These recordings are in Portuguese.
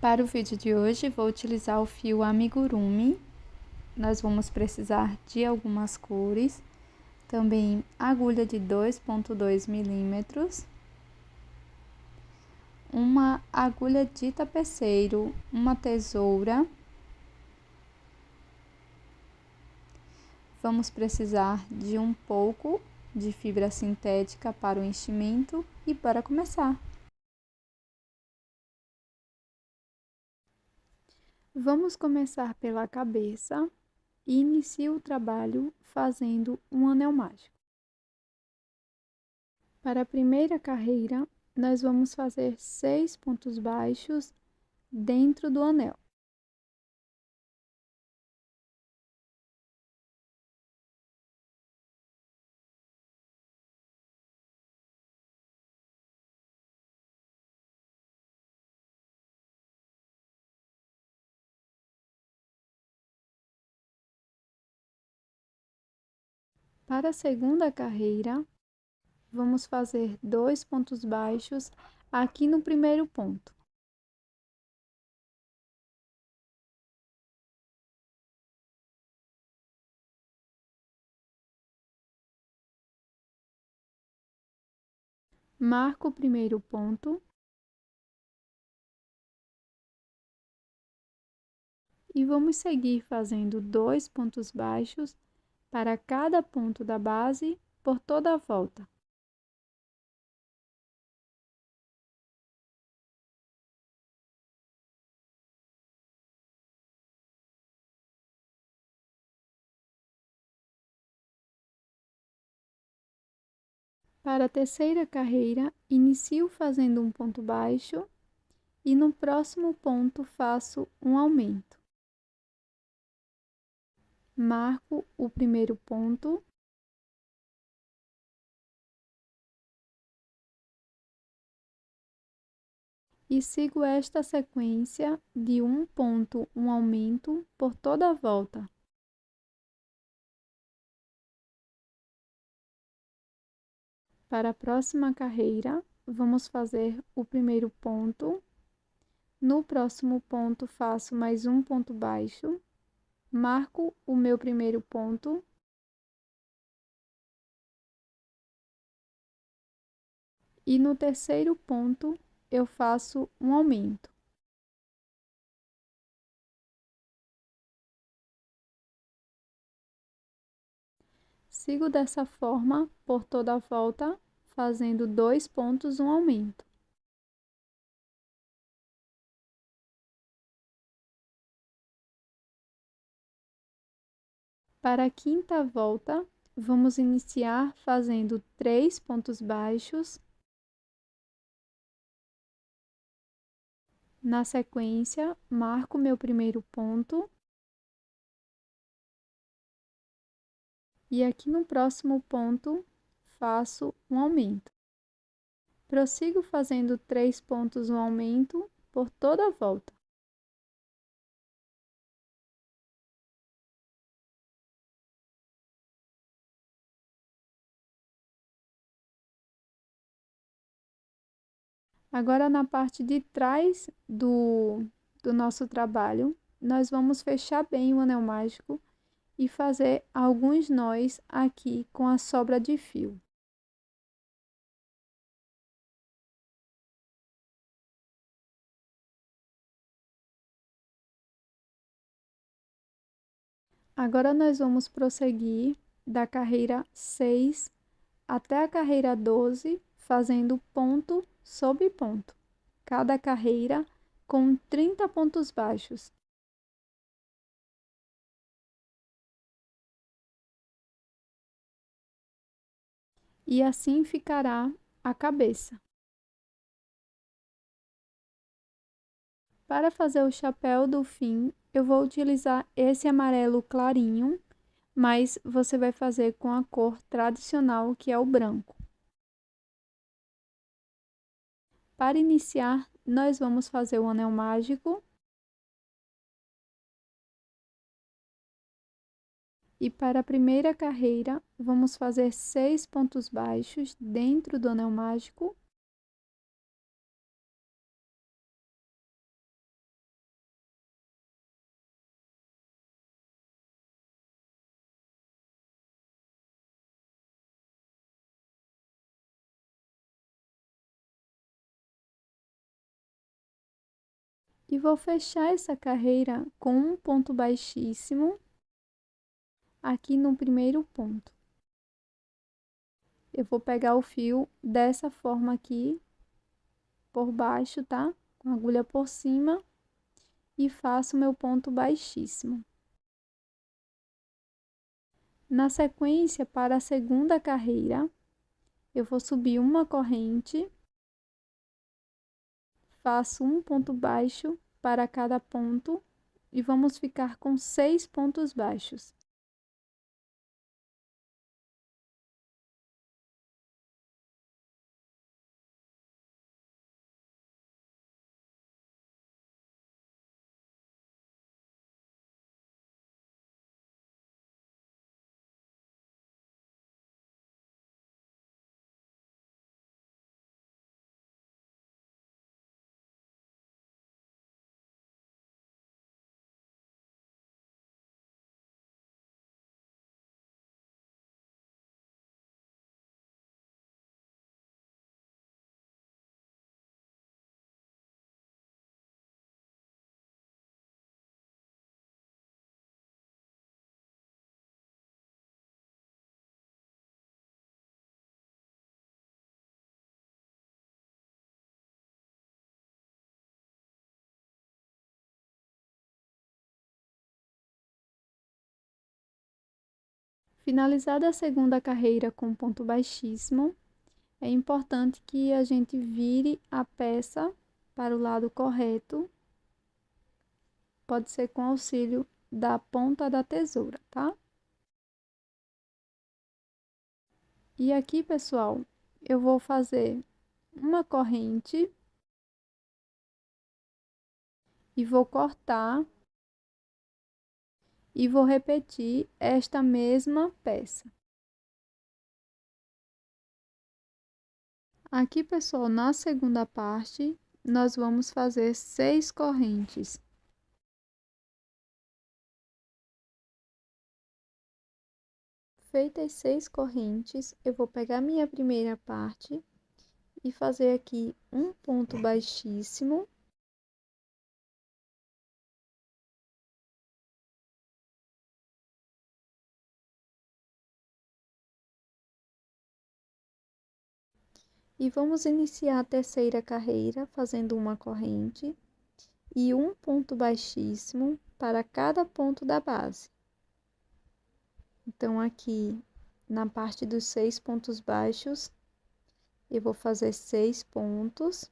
Para o vídeo de hoje, vou utilizar o fio amigurumi. Nós vamos precisar de algumas cores, também agulha de 2,2 milímetros, uma agulha de tapeceiro, uma tesoura. Vamos precisar de um pouco de fibra sintética para o enchimento e para começar. Vamos começar pela cabeça e inicio o trabalho fazendo um anel mágico. Para a primeira carreira, nós vamos fazer 6 pontos baixos dentro do anel. Para a segunda carreira, vamos fazer 2 pontos baixos aqui no primeiro ponto. Marco o primeiro ponto e vamos seguir fazendo 2 pontos baixos para cada ponto da base por toda a volta. Para a terceira carreira, inicio fazendo um ponto baixo e no próximo ponto faço um aumento. Marco o primeiro ponto e sigo esta sequência de um ponto, um aumento por toda a volta. Para a próxima carreira, vamos fazer o primeiro ponto. No próximo ponto, faço mais um ponto baixo, marco o meu primeiro ponto e no terceiro ponto eu faço um aumento. Sigo dessa forma por toda a volta, fazendo 2 pontos, um aumento. Para a quinta volta, vamos iniciar fazendo 3 pontos baixos. Na sequência, marco meu primeiro ponto. E aqui no próximo ponto, faço um aumento. Prossigo fazendo 3 pontos, um aumento por toda a volta. Agora, na parte de trás do nosso trabalho, nós vamos fechar bem o anel mágico e fazer alguns nós aqui com a sobra de fio. Agora, nós vamos prosseguir da carreira 6 até a carreira 12, fazendo ponto sobre ponto. Cada carreira com 30 pontos baixos. E assim ficará a cabeça. Para fazer o chapéu do fim, eu vou utilizar esse amarelo clarinho, mas você vai fazer com a cor tradicional, que é o branco. Para iniciar, nós vamos fazer o anel mágico. E para a primeira carreira, vamos fazer 6 pontos baixos dentro do anel mágico. E vou fechar essa carreira com um ponto baixíssimo aqui no primeiro ponto. Eu vou pegar o fio dessa forma aqui, por baixo, tá? Com a agulha por cima e faço meu ponto baixíssimo. Na sequência, para a segunda carreira, eu vou subir uma corrente, faço um ponto baixo para cada ponto e vamos ficar com 6 pontos baixos. Finalizada a segunda carreira com ponto baixíssimo, é importante que a gente vire a peça para o lado correto. Pode ser com auxílio da ponta da tesoura, tá? E aqui, pessoal, eu vou fazer uma corrente e vou cortar e vou repetir esta mesma peça. Aqui, pessoal, na segunda parte, nós vamos fazer 6 correntes. Feitas 6 correntes, eu vou pegar minha primeira parte e fazer aqui um ponto baixíssimo. E vamos iniciar a terceira carreira fazendo uma corrente e um ponto baixíssimo para cada ponto da base. Então, aqui na parte dos 6 pontos baixos, eu vou fazer 6 pontos.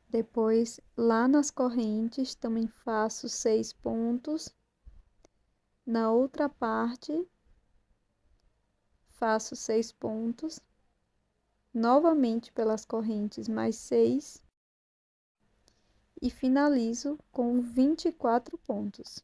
Depois, lá nas correntes, também faço 6 pontos. Na outra parte, faço 6 pontos. Novamente pelas correntes, mais 6. E finalizo com 24 pontos.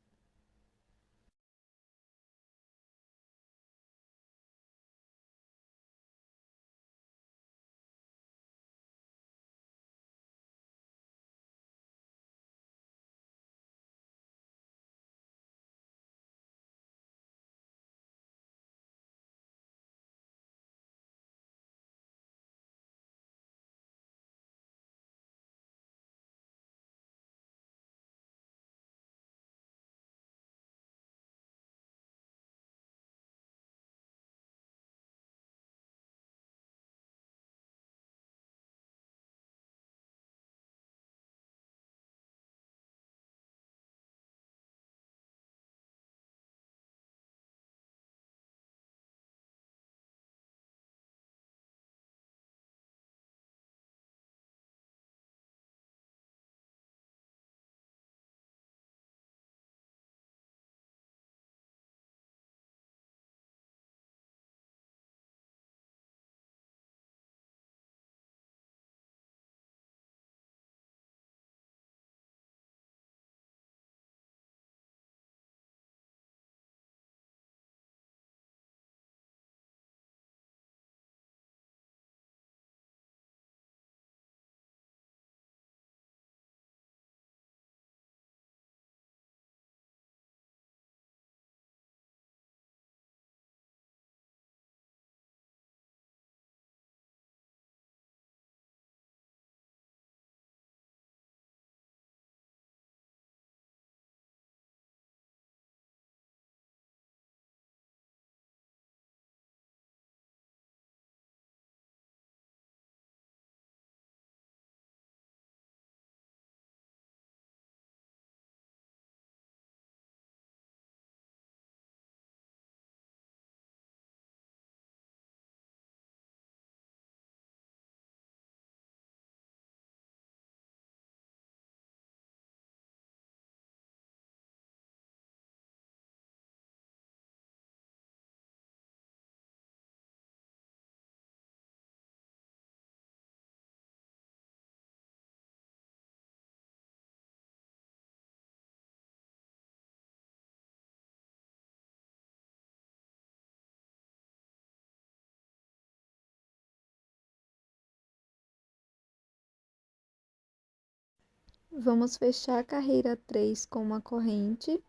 Vamos fechar a carreira 3 com uma corrente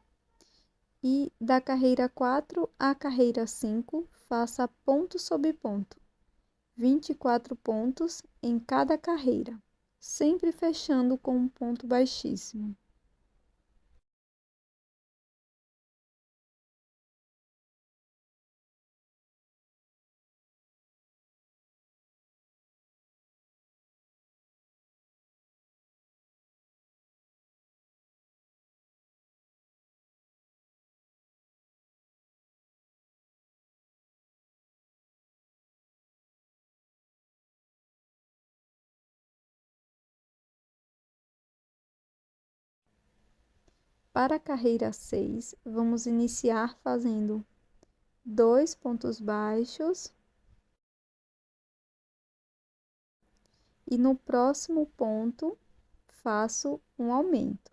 e da carreira 4 à carreira 5, faça ponto sobre ponto, 24 pontos em cada carreira, sempre fechando com um ponto baixíssimo. Para a carreira 6, vamos iniciar fazendo 2 pontos baixos e no próximo ponto faço um aumento.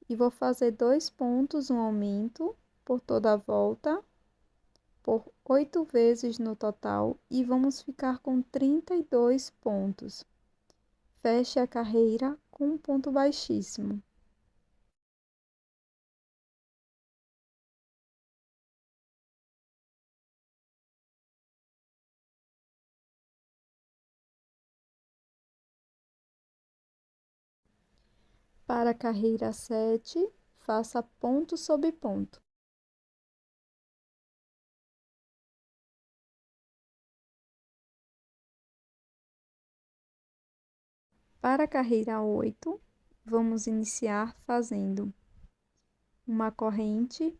E vou fazer 2 pontos, um aumento por toda a volta, por 8 vezes no total, e vamos ficar com 32 pontos. Feche a carreira com um ponto baixíssimo. Para a carreira 7, faça ponto sobre ponto. Para a carreira 8, vamos iniciar fazendo uma corrente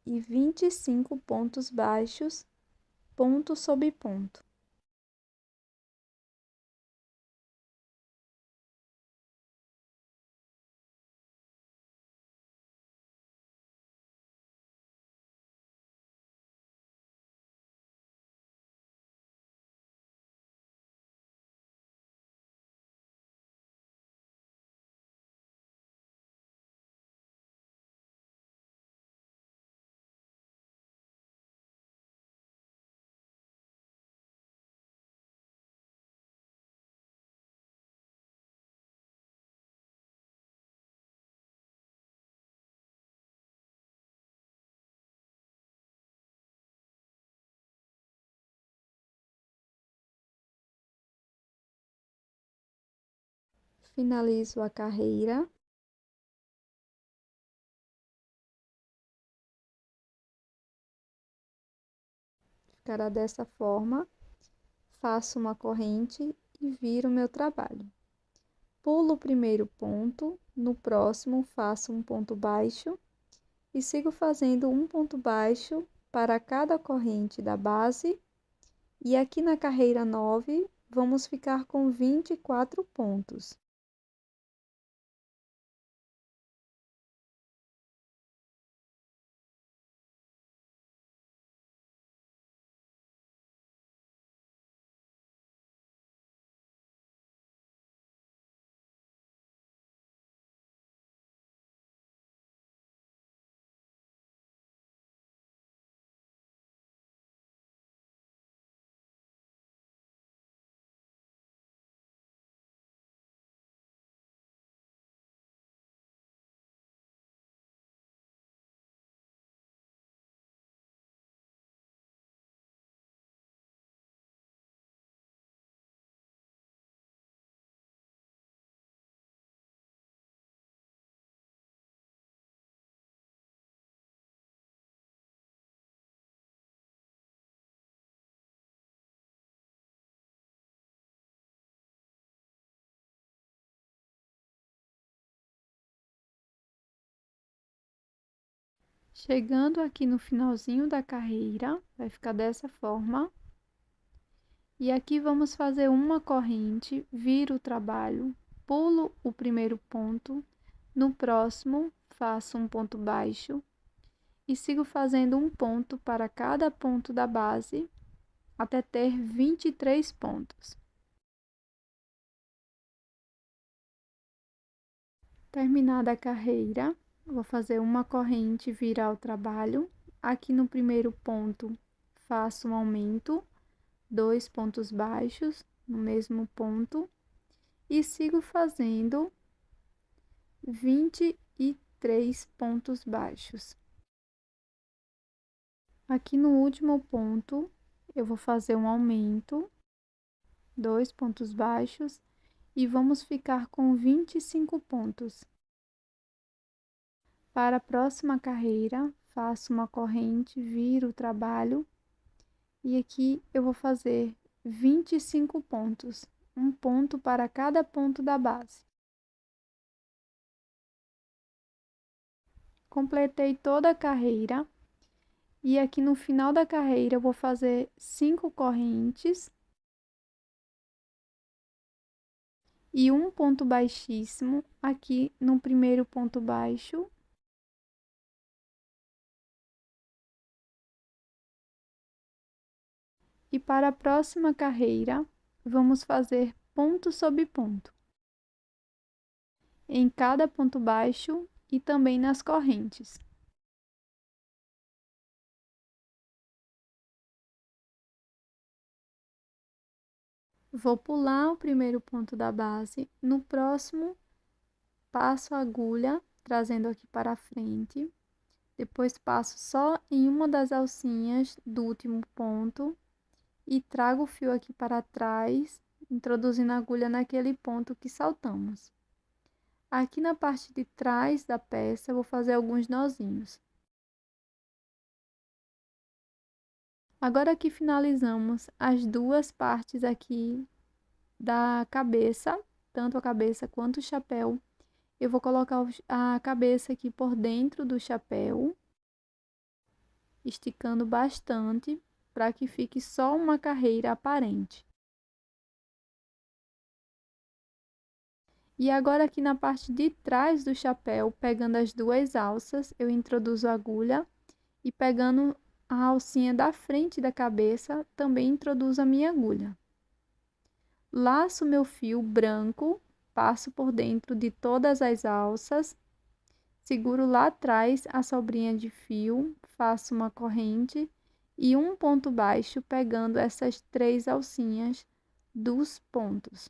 e 25 pontos baixos, ponto sobre ponto. Finalizo a carreira. Ficará dessa forma. Faço uma corrente e viro meu trabalho. Pulo o primeiro ponto, no próximo faço um ponto baixo e sigo fazendo um ponto baixo para cada corrente da base. E aqui na carreira 9, vamos ficar com 24 pontos. Chegando aqui no finalzinho da carreira, vai ficar dessa forma. E aqui vamos fazer uma corrente, viro o trabalho, pulo o primeiro ponto, no próximo faço um ponto baixo e sigo fazendo um ponto para cada ponto da base até ter 23 pontos. Terminada a carreira, vou fazer uma corrente, virar o trabalho. Aqui no primeiro ponto faço um aumento, 2 pontos baixos no mesmo ponto e sigo fazendo 23 pontos baixos. Aqui no último ponto, eu vou fazer um aumento, 2 pontos baixos, e vamos ficar com 25 pontos. Para a próxima carreira, faço uma corrente, viro o trabalho, e aqui eu vou fazer 25 pontos, um ponto para cada ponto da base. Completei toda a carreira, e aqui no final da carreira eu vou fazer 5 correntes e um ponto baixíssimo aqui no primeiro ponto baixo. E para a próxima carreira, vamos fazer ponto sobre ponto, em cada ponto baixo e também nas correntes. Vou pular o primeiro ponto da base, no próximo passo a agulha, trazendo aqui para frente, depois passo só em uma das alcinhas do último ponto e trago o fio aqui para trás, introduzindo a agulha naquele ponto que saltamos. Aqui na parte de trás da peça, eu vou fazer alguns nozinhos. Agora que finalizamos as duas partes aqui da cabeça, tanto a cabeça quanto o chapéu, eu vou colocar a cabeça aqui por dentro do chapéu, esticando bastante, para que fique só uma carreira aparente. E agora aqui na parte de trás do chapéu, pegando as duas alças, eu introduzo a agulha e pegando a alcinha da frente da cabeça, também introduzo a minha agulha. Laço meu fio branco, passo por dentro de todas as alças, seguro lá atrás a sobrinha de fio, faço uma corrente e um ponto baixo pegando essas 3 alcinhas dos pontos.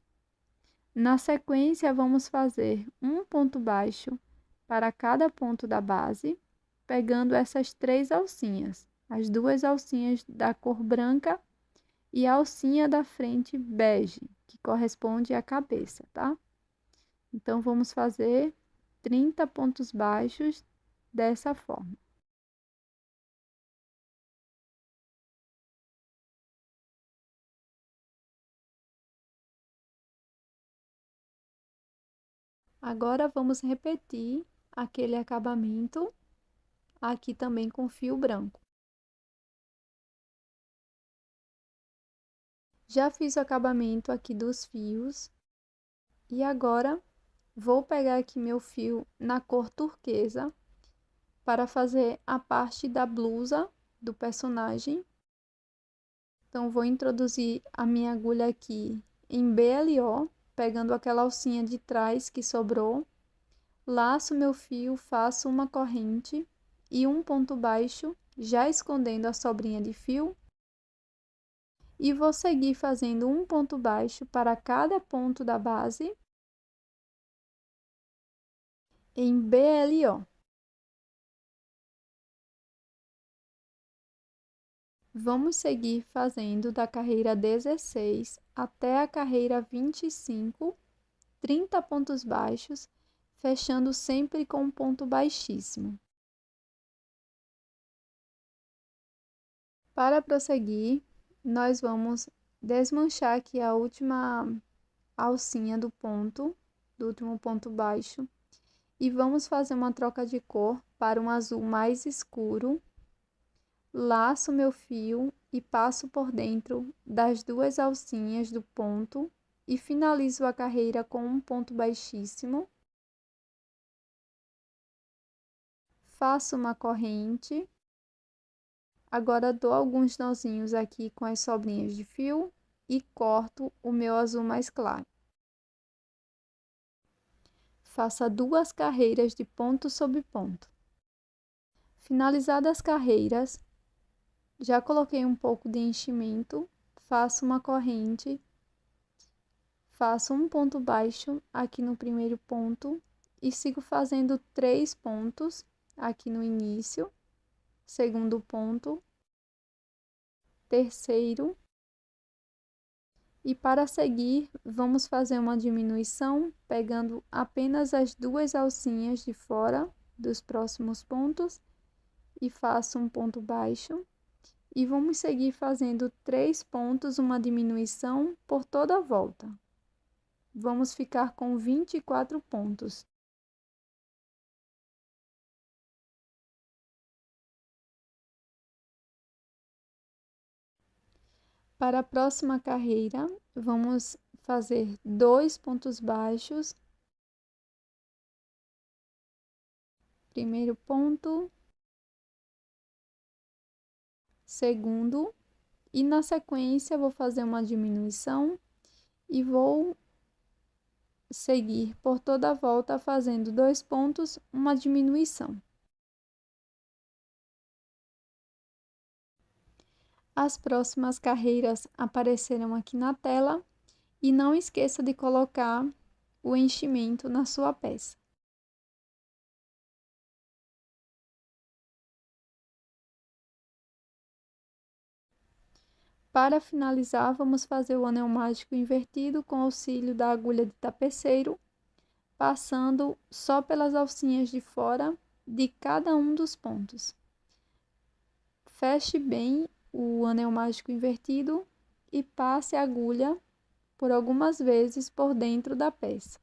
Na sequência, vamos fazer um ponto baixo para cada ponto da base, pegando essas 3 alcinhas, as 2 alcinhas da cor branca e a alcinha da frente bege, que corresponde à cabeça, tá? Então, vamos fazer 30 pontos baixos dessa forma. Agora, vamos repetir aquele acabamento aqui também com fio branco. Já fiz o acabamento aqui dos fios e agora vou pegar aqui meu fio na cor turquesa para fazer a parte da blusa do personagem. Então, vou introduzir a minha agulha aqui em BLO, pegando aquela alcinha de trás que sobrou. Laço meu fio, faço uma corrente e um ponto baixo, já escondendo a sobrinha de fio. E vou seguir fazendo um ponto baixo para cada ponto da base em BLO. Vamos seguir fazendo da carreira 16 até a carreira 25, 30 pontos baixos, fechando sempre com um ponto baixíssimo. Para prosseguir, nós vamos desmanchar aqui a última alcinha do último ponto baixo, e vamos fazer uma troca de cor para um azul mais escuro. Laço meu fio e passo por dentro das 2 alcinhas do ponto e finalizo a carreira com um ponto baixíssimo. Faço uma corrente. Agora dou alguns nozinhos aqui com as sobrinhas de fio e corto o meu azul mais claro. Faça 2 carreiras de ponto sobre ponto. Finalizadas as carreiras, já coloquei um pouco de enchimento, faço uma corrente, Faço um ponto baixo aqui no primeiro ponto e sigo fazendo 3 pontos aqui no início, segundo ponto, terceiro. E para seguir, vamos fazer uma diminuição, pegando apenas as 2 alcinhas de fora dos próximos pontos e faço um ponto baixo. E vamos seguir fazendo 3 pontos, uma diminuição por toda a volta. Vamos ficar com 24 pontos. Para a próxima carreira, vamos fazer 2 pontos baixos. Primeiro ponto, segundo, e na sequência vou fazer uma diminuição e vou seguir por toda a volta fazendo 2 pontos, uma diminuição. As próximas carreiras aparecerão aqui na tela e não esqueça de colocar o enchimento na sua peça. Para finalizar, vamos fazer o anel mágico invertido com auxílio da agulha de tapeceiro, passando só pelas alcinhas de fora de cada um dos pontos. Feche bem o anel mágico invertido e passe a agulha por algumas vezes por dentro da peça.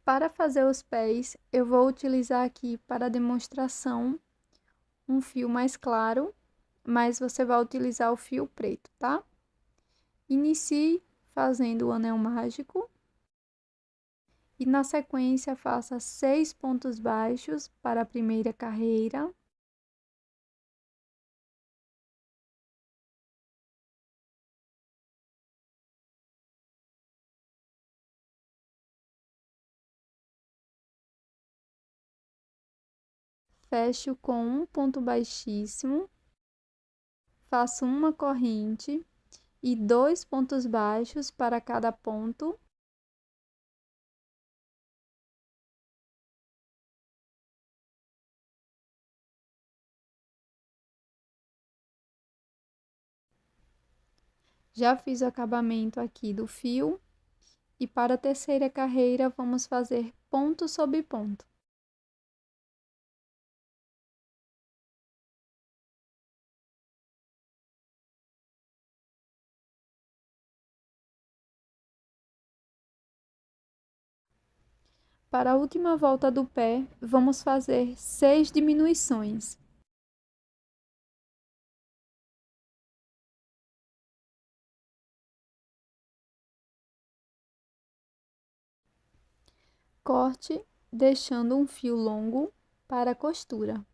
Para fazer os pés, eu vou utilizar aqui para demonstração um fio mais claro, mas você vai utilizar o fio preto, tá? Inicie fazendo o anel mágico e na sequência faça 6 pontos baixos para a primeira carreira. Fecho com um ponto baixíssimo, faço uma corrente e 2 pontos baixos para cada ponto. Já fiz o acabamento aqui do fio e para a terceira carreira vamos fazer ponto sobre ponto. Para a última volta do pé, vamos fazer 6 diminuições. Corte, deixando um fio longo para a costura.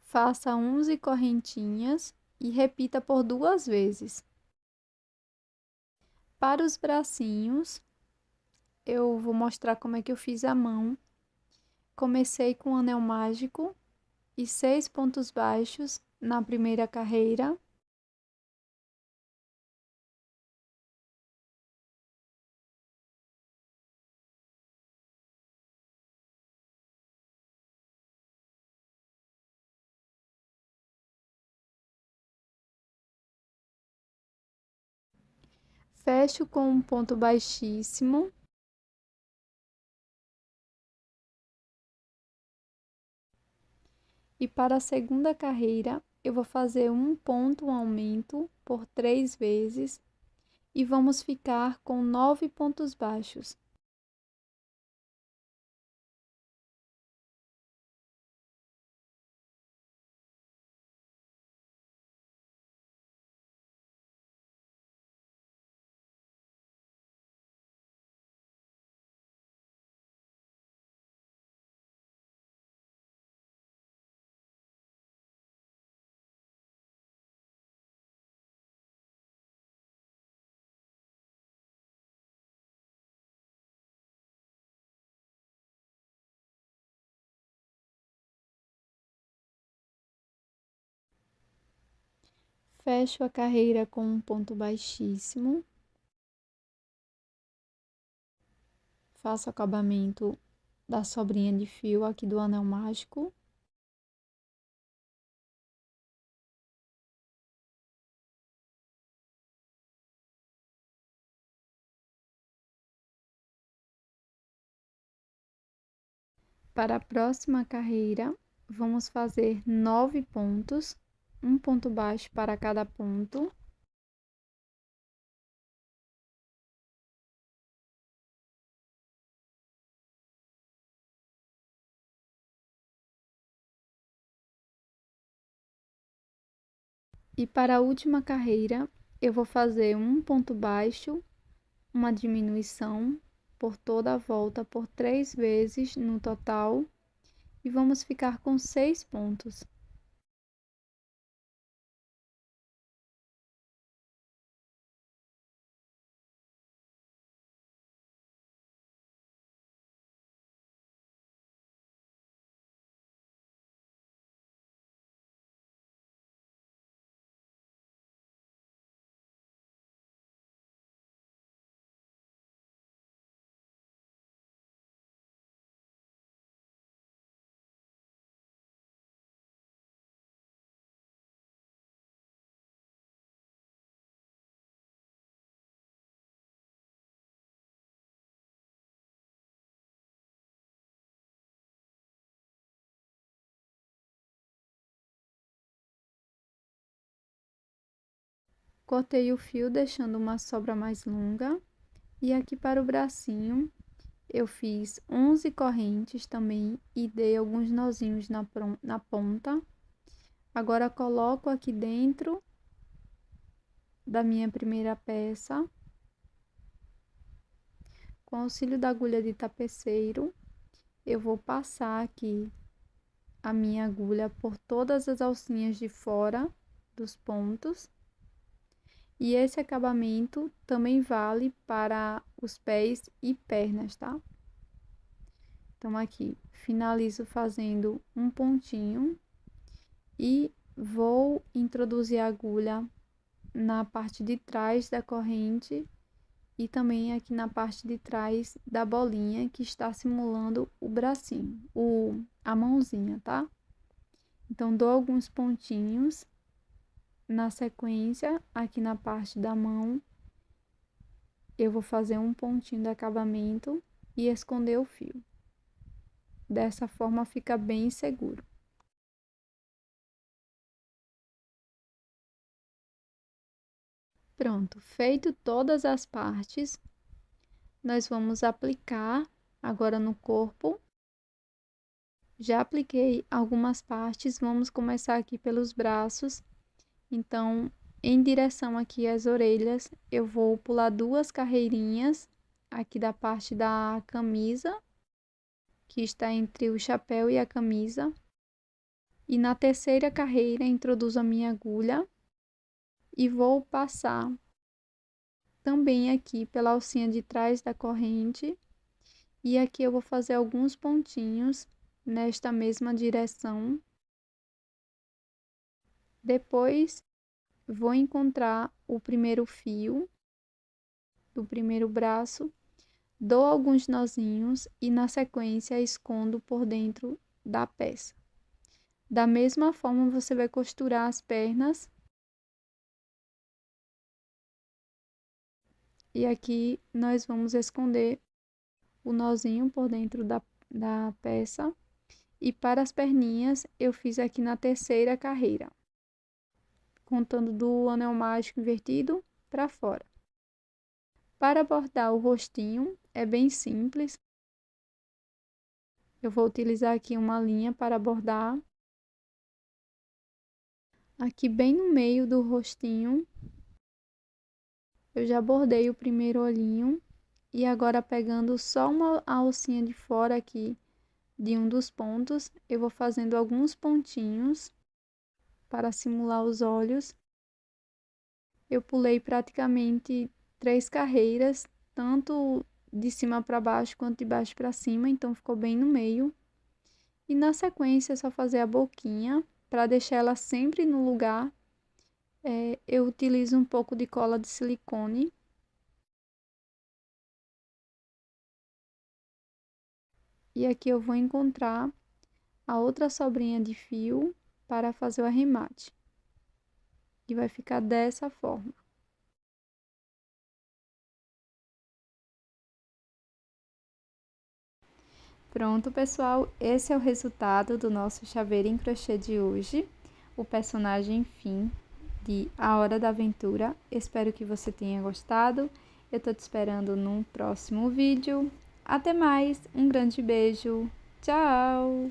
Faça 11 correntinhas e repita por 2 vezes. Para os bracinhos, eu vou mostrar como é que eu fiz a mão. Comecei com o anel mágico e 6 pontos baixos na primeira carreira. Fecho com um ponto baixíssimo. E para a segunda carreira, eu vou fazer um ponto, um aumento por 3 vezes e vamos ficar com 9 pontos baixos. Fecho a carreira com um ponto baixíssimo. Faço o acabamento da sobrinha de fio aqui do anel mágico. Para a próxima carreira, vamos fazer 9 pontos, um ponto baixo para cada ponto. E para a última carreira, eu vou fazer um ponto baixo, uma diminuição por toda a volta por 3 vezes no total, e vamos ficar com 6 pontos. Cortei o fio deixando uma sobra mais longa, e aqui para o bracinho eu fiz 11 correntes também e dei alguns nozinhos na ponta. Agora coloco aqui dentro da minha primeira peça, com auxílio da agulha de tapeceiro, eu vou passar aqui a minha agulha por todas as alcinhas de fora dos pontos. E esse acabamento também vale para os pés e pernas, tá? Então, aqui, finalizo fazendo um pontinho e vou introduzir a agulha na parte de trás da corrente e também aqui na parte de trás da bolinha que está simulando o bracinho, a mãozinha, tá? Então, dou alguns pontinhos. Na sequência, aqui na parte da mão, eu vou fazer um pontinho de acabamento e esconder o fio. Dessa forma fica bem seguro. Pronto, feito todas as partes, nós vamos aplicar agora no corpo. Já apliquei algumas partes, vamos começar aqui pelos braços. Então, em direção aqui às orelhas, eu vou pular 2 carreirinhas aqui da parte da camisa, que está entre o chapéu e a camisa. E na terceira carreira, introduzo a minha agulha e vou passar também aqui pela alcinha de trás da corrente. E aqui eu vou fazer alguns pontinhos nesta mesma direção. Depois, vou encontrar o primeiro fio do primeiro braço, dou alguns nozinhos e na sequência escondo por dentro da peça. Da mesma forma, você vai costurar as pernas. E aqui nós vamos esconder o nozinho por dentro da peça. E para as perninhas, eu fiz aqui na terceira carreira, contando do anel mágico invertido para fora. Para bordar o rostinho, é bem simples. Eu vou utilizar aqui uma linha para bordar. Aqui bem no meio do rostinho, eu já bordei o primeiro olhinho. E agora, pegando só uma alcinha de fora aqui de um dos pontos, eu vou fazendo alguns pontinhos para simular os olhos. Eu pulei praticamente 3 carreiras, tanto de cima para baixo quanto de baixo para cima, então ficou bem no meio. E na sequência é só fazer a boquinha para deixar ela sempre no lugar Eu utilizo um pouco de cola de silicone. E aqui eu vou encontrar a outra sobrinha de fio para fazer o arremate. E vai ficar dessa forma. Pronto, pessoal, esse é o resultado do nosso chaveiro em crochê de hoje. O personagem Finn de A Hora da Aventura. Espero que você tenha gostado. Eu tô te esperando num próximo vídeo. Até mais, um grande beijo. Tchau!